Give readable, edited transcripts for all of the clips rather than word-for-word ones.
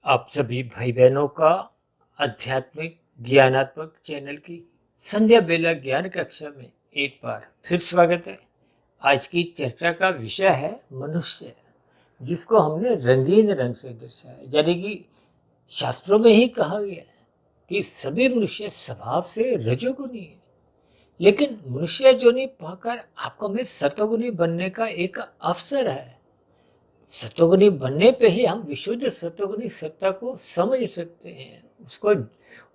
आप सभी भाई बहनों का आध्यात्मिक ज्ञानात्मक चैनल की संध्या बेला ज्ञान कक्षा में एक बार फिर स्वागत है। आज की चर्चा का विषय है मनुष्य, जिसको हमने रंगीन रंग से दर्शाया, यानी कि शास्त्रों में ही कहा गया है कि सभी मनुष्य स्वभाव से रजोगुणी है, लेकिन मनुष्य योनि पाकर आपको में सतोगुणी बनने का एक अवसर है। सतोगुणी बनने पे ही हम विशुद्ध सतोगुणी सत्ता को समझ सकते हैं, उसको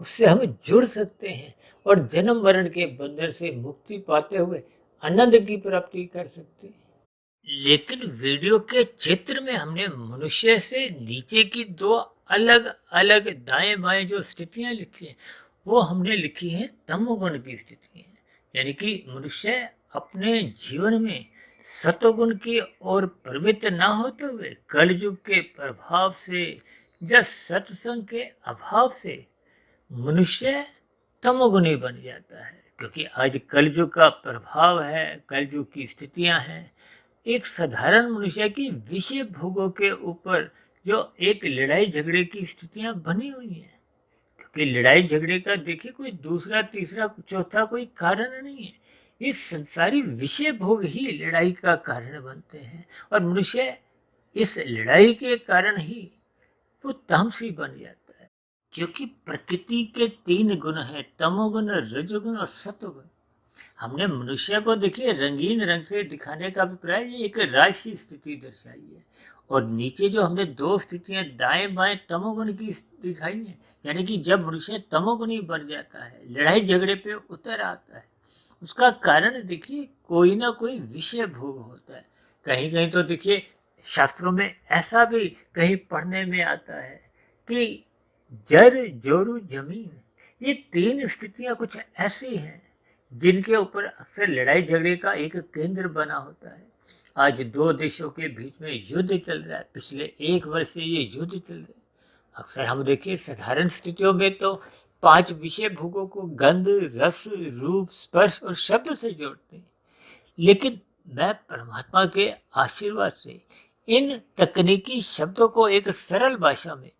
उससे हम जुड़ सकते हैं और जन्म मरण के बंधन से मुक्ति पाते हुए आनंद की प्राप्ति कर सकते हैं। लेकिन वीडियो के चित्र में हमने मनुष्य से नीचे की दो अलग अलग दाएं बाएं जो स्थितियां लिखी हैं, वो हमने लिखी हैं तमोगुण की स्थितियां, यानी कि मनुष्य अपने जीवन में सतोगुण की ओर प्रवृत्त ना होते हुए कलयुग के प्रभाव से या सत्संग के अभाव से मनुष्य तमोगुणी बन जाता है, क्योंकि आज कलयुग का प्रभाव है, कलयुग की स्थितियां हैं। एक साधारण मनुष्य की विषय भोगों के ऊपर जो एक लड़ाई झगड़े की स्थितियां बनी हुई हैं, क्योंकि लड़ाई झगड़े का देखिए कोई दूसरा तीसरा चौथा कोई कारण नहीं है। इस संसारी विषय भोग ही लड़ाई का कारण बनते हैं और मनुष्य इस लड़ाई के कारण ही वो तामसी बन जाता है, क्योंकि प्रकृति के तीन गुण हैं, तमोगुण, रजोगुण और सतोगुण। हमने मनुष्य को देखिए रंगीन रंग से दिखाने का अभिप्राय ये एक राशि स्थिति दर्शाई है, और नीचे जो हमने दो स्थितियां दाएं बाएं तमोगुण की दिखाई है, यानी कि जब मनुष्य तमोगुणी बन जाता है, लड़ाई झगड़े पे उतर आता है, उसका कारण देखिए कोई ना कोई विषय भोग होता है। कहीं कहीं तो देखिए शास्त्रों में ऐसा भी कहीं पढ़ने में आता है कि जर जोरू जमीन, ये तीन स्थितियां कुछ ऐसी हैं जिनके ऊपर अक्सर लड़ाई झगड़े का एक केंद्र बना होता है। आज दो देशों के बीच में युद्ध चल रहा है, पिछले एक वर्ष से ये युद्ध चल रहा है। अक्सर हम देखिए साधारण स्थितियों में तो पांच विषय भोगों को गंध, रस, रूप, स्पर्श और शब्द से जोड़ते हैं, लेकिन मैं परमात्मा के आशीर्वाद से इन तकनीकी शब्दों को एक सरल भाषा में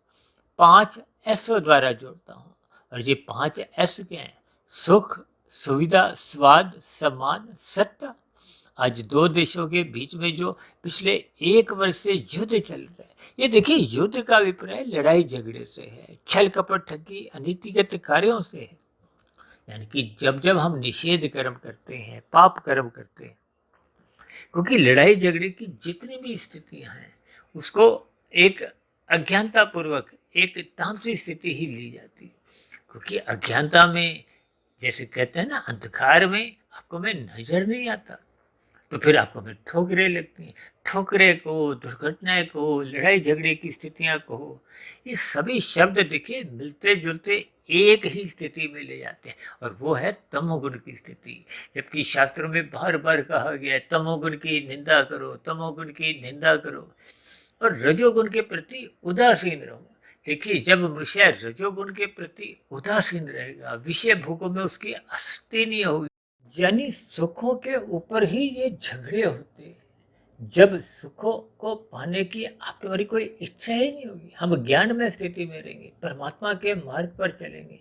5 एसओ द्वारा जोड़ता हूँ। और ये 5 एस क्या हैं? सुख, सुविधा, स्वाद, सम्मान, सत्ता। आज दो देशों के बीच में जो पिछले एक वर्ष से युद्ध चल रहा है, ये देखिए युद्ध का अभिप्राय लड़ाई झगड़े से है, छल कपट ठगी अनीतिगत कार्यों से है। यानी कि जब जब हम निषेध कर्म करते हैं, पाप कर्म करते हैं, क्योंकि लड़ाई झगड़े की जितनी भी स्थितियां हैं उसको एक अज्ञानता पूर्वक एक तामसी स्थिति ही ली जाती है, क्योंकि अज्ञानता में जैसे कहते हैं ना, अंधकार में आपको में नजर नहीं आता, तो फिर आपको में ठोकरें लगती हैं। ठोकरे को, दुर्घटनाएं को, लड़ाई झगड़े की स्थितियां को, ये सभी शब्द देखिए मिलते जुलते एक ही स्थिति में ले जाते हैं, और वो है तमोगुण की स्थिति। जबकि शास्त्रों में बार बार कहा गया है तमोगुण की निंदा करो, तमोगुण की निंदा करो, और रजोगुण के प्रति उदासीन रहो। देखिए जब मनुष्य रजोगुण के प्रति उदासीन रहेगा, विषय भोगों में उसकी आसक्ति नहीं होगी, यानी सुखों के ऊपर ही ये झगड़े होते हैं। जब सुखों को पाने की आपके बारे कोई इच्छा ही नहीं होगी, हम ज्ञान में स्थिति में रहेंगे, परमात्मा के मार्ग पर चलेंगे,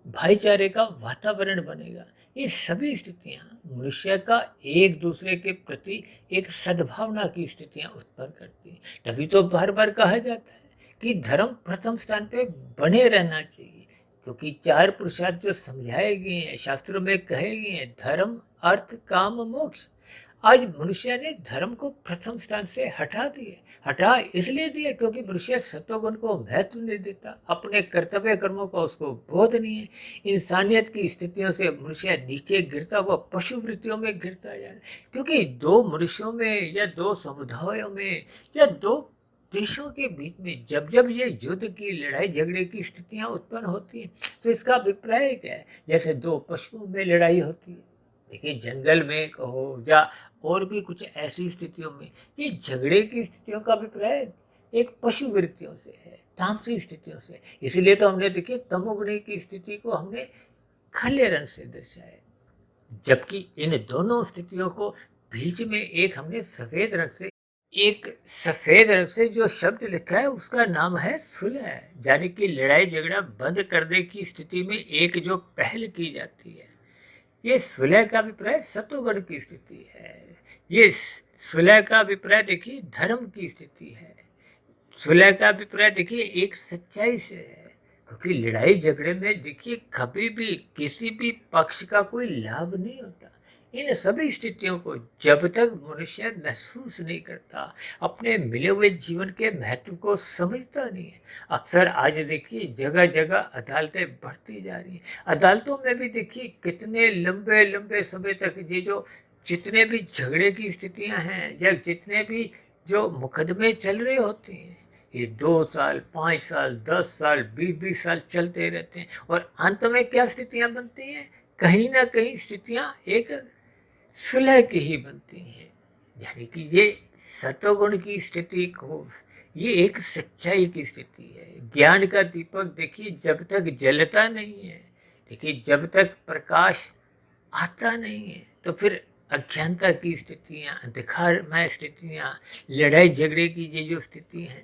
भाईचारे का वातावरण बनेगा। ये सभी स्थितियां मनुष्य का एक दूसरे के प्रति एक सद्भावना की स्थितियां उत्पन्न करती हैं। तभी तो बार बार कहा जाता है कि धर्म प्रथम स्थान पे बने रहना चाहिए, क्योंकि चार पुरुषार्थ जो समझाए गए हैं, शास्त्रों में कहे गए हैं, धर्म, अर्थ, काम, मोक्ष। आज मनुष्य ने धर्म को प्रथम स्थान से हटा इसलिए दिया क्योंकि मनुष्य सत्वगुण को महत्व नहीं देता, अपने कर्तव्य कर्मों का उसको बोध नहीं है। इंसानियत की स्थितियों से मनुष्य नीचे गिरता हुआ पशु वृत्तियों में गिरता जा रहा है, क्योंकि दो मनुष्यों में या दो समुदायों में या दो देशों के बीच में जब जब ये युद्ध की, लड़ाई झगड़े की स्थितियां उत्पन्न होती हैं, तो इसका अभिप्राय क्या है? जैसे दो पशुओं में लड़ाई होती है, देखिए जंगल में कहो या और भी कुछ ऐसी स्थितियों में, ये झगड़े की स्थितियों का अभिप्राय एक पशु वृत्तियों से है, तामसी स्थितियों से। इसीलिए तो हमने देखिए तमोगुणी की स्थिति को हमने काले रंग से दर्शाया, जबकि इन दोनों स्थितियों को बीच में एक हमने सफेद रंग से एक सफेद रंग से जो शब्द लिखा है उसका नाम है सुलह, यानी कि लड़ाई झगड़ा बंद करने की स्थिति में एक जो पहल की जाती है। ये सुलह का अभिप्राय सतोगुण की स्थिति है। ये सुलह का अभिप्राय देखिए धर्म की स्थिति है। सुलह का अभिप्राय देखिए एक सच्चाई से है, क्योंकि लड़ाई झगड़े में देखिए कभी भी किसी भी पक्ष का कोई लाभ नहीं होता। इन सभी स्थितियों को जब तक मनुष्य महसूस नहीं करता, अपने मिले हुए जीवन के महत्व को समझता नहीं है। अक्सर आज देखिए जगह जगह अदालतें बढ़ती जा रही हैं। अदालतों में भी देखिए कितने लंबे लंबे समय तक ये जो जितने भी झगड़े की स्थितियां हैं या जितने भी जो मुकदमे चल रहे होते हैं, ये 2 साल 5 साल 10 साल 20-20 साल चलते रहते हैं। और अंत में क्या स्थितियां बनती हैं? कहीं ना कहीं स्थितियां एक सुलह की ही बनती हैं। यानी कि ये सतोगुण की स्थिति को, ये एक सच्चाई की स्थिति है। ज्ञान का दीपक देखिए जब तक जलता नहीं है, देखिए जब तक प्रकाश आता नहीं है, तो फिर अज्ञानता की स्थितियाँ, अंधकारमय स्थितियाँ, लड़ाई झगड़े की ये जो स्थिति है,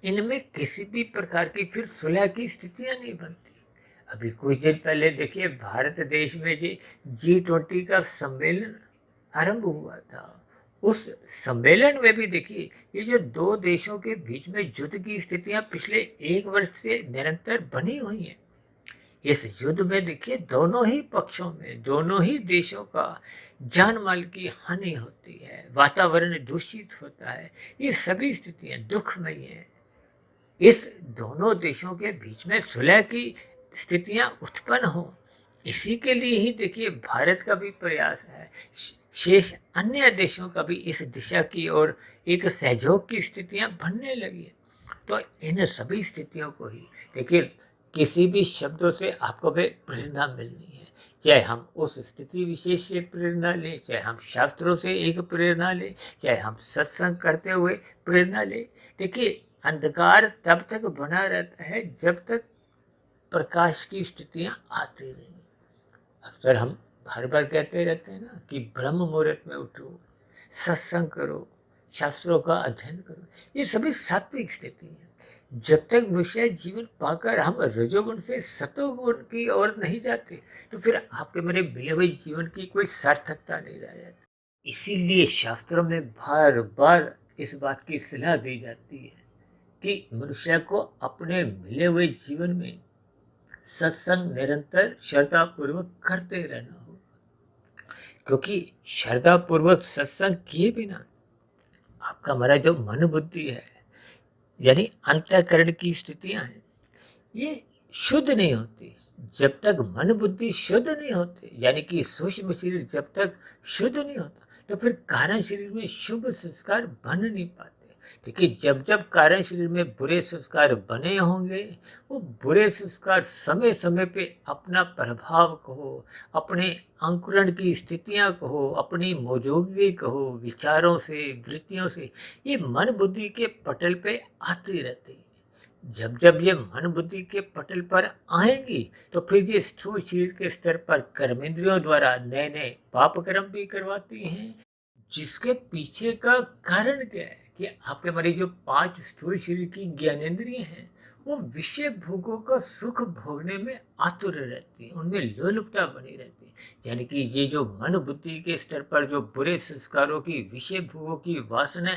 इनमें किसी भी प्रकार की फिर सुलह की स्थितियाँ नहीं बनती। अभी कुछ दिन पहले देखिए भारत देश में G20 का सम्मेलन आरंभ हुआ था। उस सम्मेलन में भी देखिए ये जो दो देशों के बीच में युद्ध की स्थितियां पिछले 1 वर्ष से निरंतर बनी हुई हैं। इस युद्ध में देखिए दोनों ही पक्षों में, दोनों ही देशों का जान माल की हानि होती है, वातावरण दूषित होता है। ये सभी स्थितियां दुखमयी हैं। इस दोनों देशों के बीच में सुलह की स्थितियां उत्पन्न हो, इसी के लिए ही देखिए भारत का भी प्रयास है, शेष अन्य देशों का भी इस दिशा की ओर एक सहयोग की स्थितियां बनने लगी है। तो इन सभी स्थितियों को ही देखिए किसी भी शब्दों से आपको भी प्रेरणा मिलनी है। चाहे हम उस स्थिति विशेष से प्रेरणा लें, चाहे हम शास्त्रों से एक प्रेरणा लें, चाहे हम सत्संग करते हुए प्रेरणा लें। देखिए अंधकार तब तक बना रहता है जब तक प्रकाश की स्थितियां आती नहीं। अक्सर हम हर बार कहते रहते हैं ना कि ब्रह्म मुहूर्त में उठो, सत्संग करो, शास्त्रों का अध्ययन करो। ये सभी सात्विक स्थिति है। जब तक मनुष्य जीवन पाकर हम रजोगुण से सतोगुण की ओर नहीं जाते, तो फिर आपके मेरे मिले हुए जीवन की कोई सार्थकता नहीं रह जाती। इसीलिए शास्त्रों में बार बार इस बात की सलाह दी जाती है कि मनुष्य को अपने मिले हुए जीवन में सत्संग निरंतर श्रद्धापूर्वक करते रहना हो, क्योंकि श्रद्धापूर्वक सत्संग किए बिना आपका हमारा जो मन बुद्धि है, यानी अंतःकरण की स्थितियां हैं, ये शुद्ध नहीं होती। जब तक मन बुद्धि शुद्ध नहीं होते, यानी कि सूक्ष्म शरीर जब तक शुद्ध नहीं होता, तो फिर कारण शरीर में शुभ संस्कार बन नहीं पाते। देखिए जब जब कारण शरीर में बुरे संस्कार बने होंगे, वो बुरे संस्कार समय समय पे अपना प्रभाव कहो, अपने अंकुरण की स्थितियां कहो, अपनी मौजूदगी कहो, विचारों से, वृत्तियों से ये मन बुद्धि के पटल पे आती रहती है। जब जब ये मन बुद्धि के पटल पर आएंगी, तो फिर ये स्थूल शरीर के स्तर पर कर्मेंद्रियों द्वारा नए नए पाप कर्म भी करवाती हैं, जिसके पीछे का कारण क्या है कि आपके हमारी जो 5 स्थूल शरीर की ज्ञानेंद्रिय हैं, वो विषय भोगों का सुख भोगने में आतुर रहती है, उनमें लोलुपता बनी रहती है। यानी कि ये जो मन बुद्धि के स्तर पर जो बुरे संस्कारों की, विषय भोगों की वासना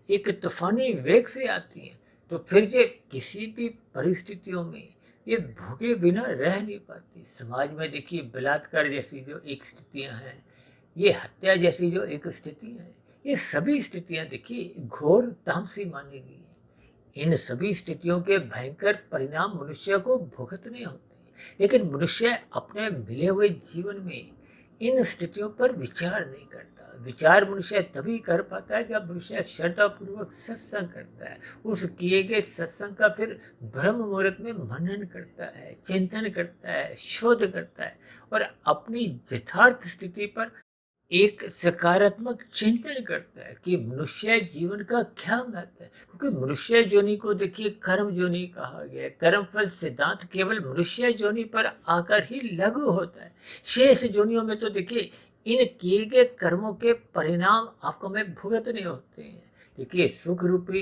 एक तूफानी वेग से आती है, तो फिर ये किसी भी परिस्थितियों में ये भोगे बिना रह नहीं पाती। समाज में देखिए बलात्कार जैसी जो एक स्थितियां हैं, ये हत्या जैसी जो एक स्थिति है, ये सभी स्थितियां देखिए घोर तामसी मानी गई है। इन सभी स्थितियों के भयंकर परिणाम मनुष्य को भुगतने होते हैं, लेकिन मनुष्य अपने मिले हुए जीवन में इन स्थितियों पर विचार नहीं करता। विचार मनुष्य तभी कर पाता है जब मनुष्य श्रद्धापूर्वक सत्संग करता है। उस किए गए सत्संग का फिर ब्रह्म मुहूर्त में मनन करता है, चिंतन करता है, शोध करता है और अपनी यथार्थ स्थिति पर एक सकारात्मक चिंतन करता है कि मनुष्य जीवन का क्या महत्व है। क्योंकि मनुष्य जोनि को देखिए कर्म जोनि कहा गया है। कर्म फल सिद्धांत केवल मनुष्य जोनि पर आकर ही लागू होता है। शेष जोनियों में तो देखिए इन किए गए कर्मों के परिणाम आपको में भुगतने होते हैं। देखिए, सुख रूपी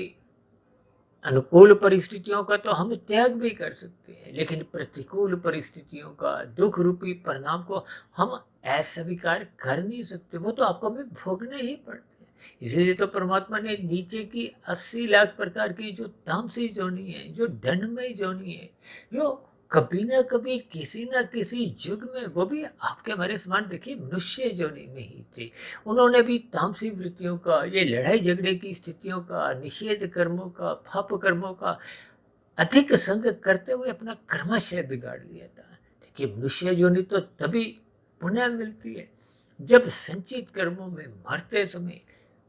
अनुकूल परिस्थितियों का तो हम त्याग भी कर सकते हैं, लेकिन प्रतिकूल परिस्थितियों का दुख रूपी परिणाम को हम अस्वीकार कर नहीं सकते। वो तो आपको हमें भोगने ही पड़ते हैं। इसलिए तो परमात्मा ने नीचे की 80 लाख प्रकार की जो तामसी जोनी है, जो दंडमय जोनी है, जो कभी ना कभी किसी ना किसी युग में, वो भी आपके हमारे समान देखिए मनुष्य जोनी में ही थी, उन्होंने भी तामसी वृत्तियों का, ये लड़ाई झगड़े की स्थितियों का, निषेध कर्मों का, पाप कर्मों का अधिक संग करते हुए अपना कर्माशय बिगाड़ लिया था। देखिए, मनुष्य योनि तो तभी पुनः मिलती है जब संचित कर्मों में मरते समय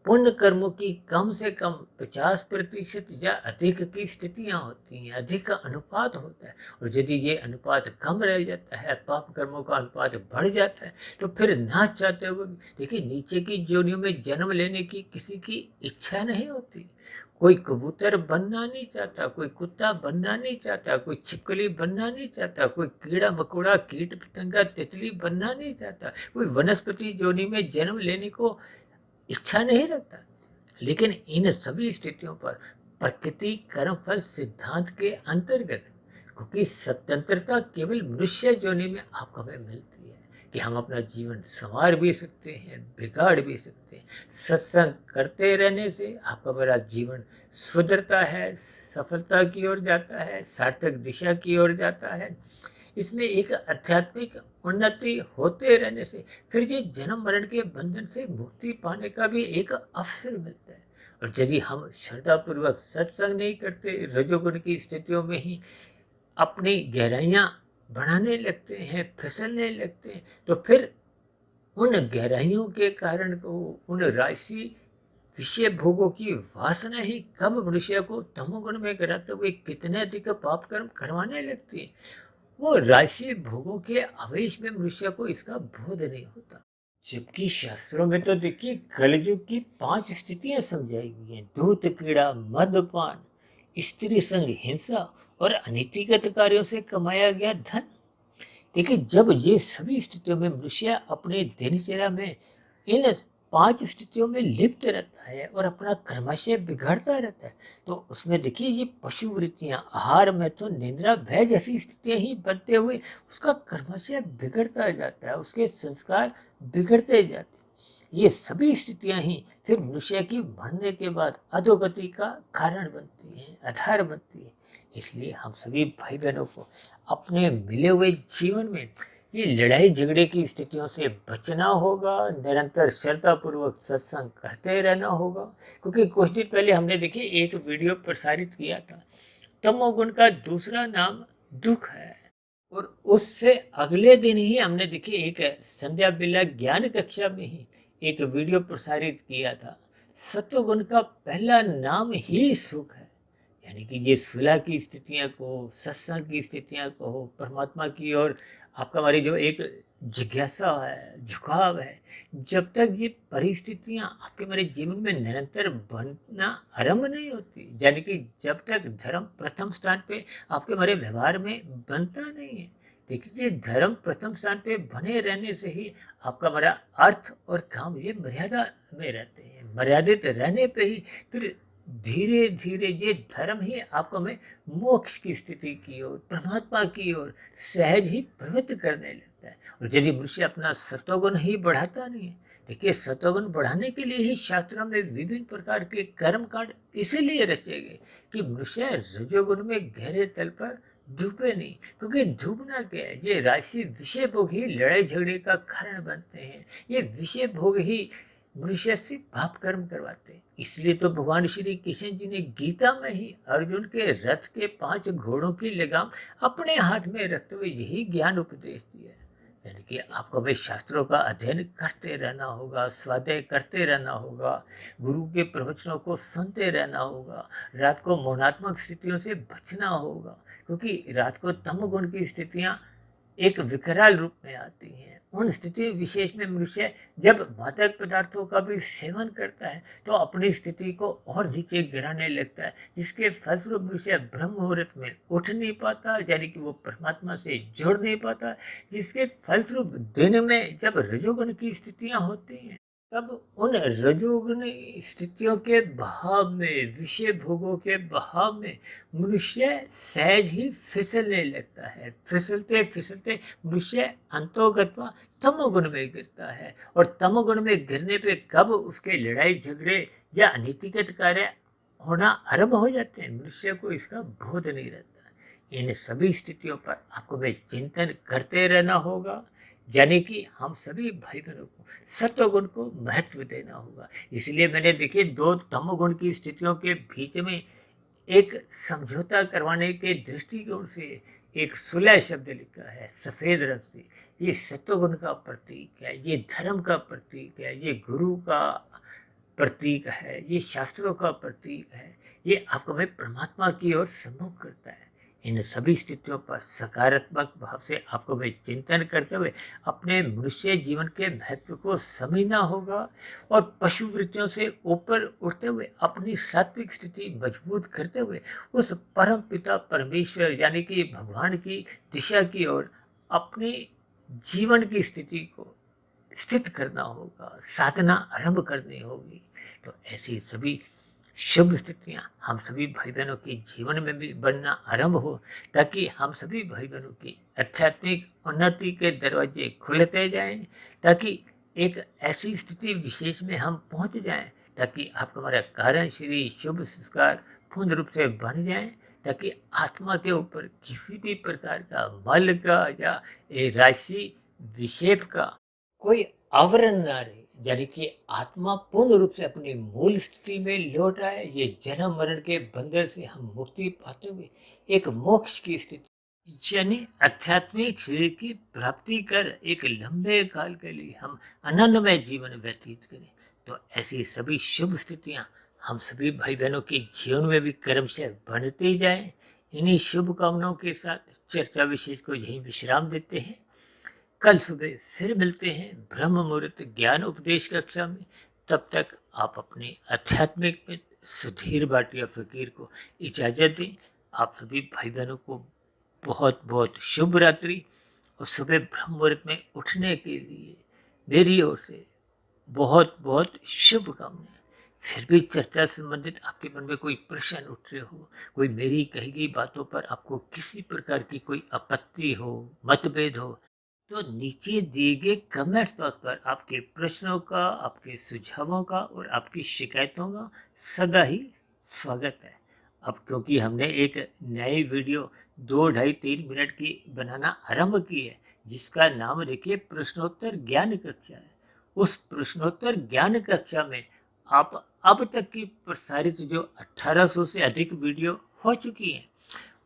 पुण्य कर्मों की कम से कम 50% या अधिक की स्थितियां होती हैं, अधिक का अनुपात होता है। और यदि ये अनुपात कम रह जाता है, पाप कर्मों का अनुपात बढ़ जाता है, तो फिर ना चाहते हुए देखिए नीचे की जोनियों में जन्म लेने की किसी की इच्छा नहीं होती। कोई कबूतर बनना नहीं चाहता, कोई कुत्ता बनना नहीं चाहता, कोई छिपकली बनना नहीं चाहता, कोई कीड़ा मकोड़ा, कीट पतंगा, तितली बनना नहीं चाहता, कोई वनस्पति जोनी में जन्म लेने को इच्छा नहीं रखता। लेकिन इन सभी स्थितियों पर प्रकृति कर्मफल सिद्धांत के अंतर्गत, क्योंकि स्वतंत्रता केवल मनुष्य योनि में आपको हमें मिलती है कि हम अपना जीवन संवार भी सकते हैं, बिगाड़ भी सकते हैं। सत्संग करते रहने से आपका मेरा जीवन सुधरता है, सफलता की ओर जाता है, सार्थक दिशा की ओर जाता है। इसमें एक आध्यात्मिक उन्नति होते रहने से फिर ये जन्म मरण के बंधन से मुक्ति पाने का भी एक अवसर मिलता है। और यदि हम श्रद्धापूर्वक सत्संग नहीं करते, रजोगुण की स्थितियों में ही अपनी गहराइयाँ बढ़ाने लगते हैं, फिसलने लगते हैं, तो फिर उन गहराइयों के कारण को, उन राशि विषय भोगों की वासना ही कब मनुष्य को तमोगुण में गिराते हुए कितने अधिक पाप कर्म करवाने लगती है। वो राशि भोगों के आवेश में मनुष्य को इसका बोध नहीं होता। जबकि शास्त्रों में तो देखिए कलयुग की 5 स्थितियां समझाई गई हैं: धूर्त कीड़ा, मदपान, स्त्री संग, हिंसा और अनीतिगत कार्यों से कमाया गया धन। देखिए, जब ये सभी स्थितियों में मनुष्य अपने दिनचर्या में इन 5 स्थितियों में लिप्त रहता है और अपना कर्माशय बिगाड़ता रहता है, तो उसमें देखिए ये पशु वृत्तियां, आहार में तो निंद्रा भय जैसी स्थितियां ही बनते हुए उसका कर्माशय बिगड़ता जाता है, उसके संस्कार बिगड़ते जाते हैं। ये सभी स्थितियां ही फिर मनुष्य की मरने के बाद अधोगति का कारण बनती हैं, आधार बनती है। इसलिए हम सभी भाई बहनों को अपने मिले हुए जीवन में ये लड़ाई झगड़े की स्थितियों से बचना होगा, निरंतर श्रद्धापूर्वक सत्संग करते रहना होगा। क्योंकि कुछ दिन पहले हमने देखिए एक वीडियो प्रसारित किया था, तमोगुण का दूसरा नाम दुख है। और उससे अगले दिन ही हमने देखिए एक संध्या बेला ज्ञान कक्षा में ही एक वीडियो प्रसारित किया था, सत्वगुण का पहला नाम ही सुख है। यानी कि ये सुलह की स्थितियां को, सत्संग की स्थितियां को, परमात्मा की ओर आपका हमारी जो एक जिज्ञासा है, झुकाव है, जब तक ये परिस्थितियां आपके हमारे जीवन में निरंतर बनना आरंभ नहीं होती, यानी कि जब तक धर्म प्रथम स्थान पे आपके हमारे व्यवहार में बनता नहीं है। देखिए, धर्म प्रथम स्थान पे बने रहने से ही आपका हमारा अर्थ और काम ये मर्यादा में रहते हैं। मर्यादित रहने पे ही फिर धीरे धीरे ये धर्म ही आपको हमें मोक्ष की स्थिति की ओर, परमात्मा की ओर सहज ही प्रवृत्त करने लगता है। और यदि मनुष्य अपना सत्वगुण ही बढ़ाता नहीं है, देखिए सत्वगुण बढ़ाने के लिए ही शास्त्रों में विभिन्न प्रकार के कर्म कांड इसीलिए रचे गए कि मनुष्य रजोगुण में गहरे तल पर डूबे नहीं। क्योंकि डूबना क्या है, ये राशि विषय भोग ही लड़ाई झगड़े का कारण बनते हैं। ये विषय भोग ही मनुष्य से पाप कर्म करवाते हैं। इसलिए तो भगवान श्री कृष्ण जी ने गीता में ही अर्जुन के रथ के 5 घोड़ों की लगाम अपने हाथ में रखते हुए यही ज्ञान उपदेश दिया है। यानी कि आपको हमें शास्त्रों का अध्ययन करते रहना होगा, स्वाध्याय करते रहना होगा, गुरु के प्रवचनों को सुनते रहना होगा, रात को मौनात्मक स्थितियों से बचना होगा। क्योंकि रात को तमोगुण की स्थितियां एक विकराल रूप में आती हैं। उन स्थिति विशेष में मनुष्य जब मादक पदार्थों का भी सेवन करता है तो अपनी स्थिति को और नीचे गिराने लगता है, जिसके फलस्वरूप मनुष्य ब्रह्म मुहूर्त में उठ नहीं पाता, यानी कि वो परमात्मा से जुड़ नहीं पाता। जिसके फलस्वरूप दिन में जब रजोगुण की स्थितियां होती हैं तब उन रजोगुण स्थितियों के बहाव में, विषय भोगों के बहाव में मनुष्य सहज ही फिसलने लगता है। फिसलते फिसलते मनुष्य अंतोगत्वा तमोगुण में गिरता है, और तमोगुण में गिरने पे कब उसके लड़ाई झगड़े या अनीतिगत कार्य होना आरंभ हो जाते हैं, मनुष्य को इसका बोध नहीं रहता। इन सभी स्थितियों पर आपको वे चिंतन करते रहना होगा, यानी कि हम सभी भाई बहनों को सत्वगुण को महत्व देना होगा। इसलिए मैंने देखिए 2 तमोगुण की स्थितियों के बीच में एक समझौता करवाने के दृष्टिकोण से एक सुलह शब्द लिखा है सफेद रंग से। ये सत्वगुण का प्रतीक है, ये धर्म का प्रतीक है, ये गुरु का प्रतीक है, ये शास्त्रों का प्रतीक है। ये आपको हमें परमात्मा की ओर सम्मुख करता है। इन सभी स्थितियों पर सकारात्मक भाव से आपको वे चिंतन करते हुए अपने मनुष्य जीवन के महत्व को समझना होगा, और पशु वृत्तियों से ऊपर उठते हुए अपनी सात्विक स्थिति मजबूत करते हुए उस परम पिता परमेश्वर यानी कि भगवान की दिशा की ओर अपनी जीवन की स्थिति को स्थित करना होगा, साधना आरंभ करनी होगी। तो ऐसी सभी शुभ स्थितियां हम सभी भाई बहनों के जीवन में भी बनना आरंभ हो, ताकि हम सभी भाई बहनों की आध्यात्मिक उन्नति के दरवाजे खुलते जाएं, ताकि एक ऐसी स्थिति विशेष में हम पहुंच जाएं, ताकि आपका हमारा कारण श्री शुभ संस्कार पूर्ण रूप से बन जाएं, ताकि आत्मा के ऊपर किसी भी प्रकार का मल का या राशि विक्षेप का कोई आवरण ना रहे, यानी कि आत्मा पूर्ण रूप से अपनी मूल स्थिति में लौट आए। ये जन्म मरण के बंधन से हम मुक्ति पाते हुए एक मोक्ष की स्थिति यानी आध्यात्मिक शरीर की प्राप्ति कर एक लंबे काल के लिए हम आनंदमय जीवन व्यतीत करें। तो ऐसी सभी शुभ स्थितियां हम सभी भाई बहनों के जीवन में भी क्रमशः बढ़ती जाएं। इन्हीं शुभकामनाओं के साथ चर्चा विशेष को यहीं विश्राम देते हैं। कल सुबह फिर मिलते हैं ब्रह्म मुहूर्त ज्ञान उपदेश कक्षा में। तब तक आप अपने आध्यात्मिक मित्र सुधीर भाटिया फकीर को इजाज़त दें। आप सभी भाई बहनों को बहुत बहुत शुभ रात्रि, और सुबह ब्रह्म मुहूर्त में उठने के लिए मेरी ओर से बहुत बहुत शुभकामनाएं। फिर भी चर्चा से संबंधित आपके मन में कोई प्रश्न उठ रहे हो, कोई मेरी कही गई बातों पर आपको किसी प्रकार की कोई आपत्ति हो, मतभेद हो, तो नीचे दिए गए कमेंट बॉक्स पर आपके प्रश्नों का, आपके सुझावों का और आपकी शिकायतों का सदा ही स्वागत है। अब क्योंकि हमने एक नई वीडियो 2, 2.5, 3 मिनट की बनाना आरंभ की है, जिसका नाम देखिए प्रश्नोत्तर ज्ञान कक्षा है। उस प्रश्नोत्तर ज्ञान कक्षा में आप अब तक की प्रसारित जो 1800 से अधिक वीडियो हो चुकी हैं,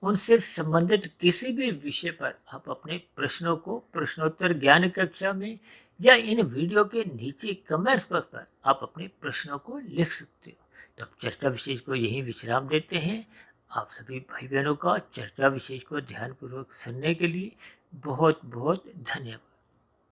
उनसे संबंधित किसी भी विषय पर आप अपने प्रश्नों को प्रश्नोत्तर ज्ञान कक्षा में या इन वीडियो के नीचे कमेंट्स बॉक्स पर आप अपने प्रश्नों को लिख सकते हो। तो अब चर्चा विशेष को यही विश्राम देते हैं। आप सभी भाई बहनों का चर्चा विशेष को ध्यानपूर्वक सुनने के लिए बहुत बहुत धन्यवाद।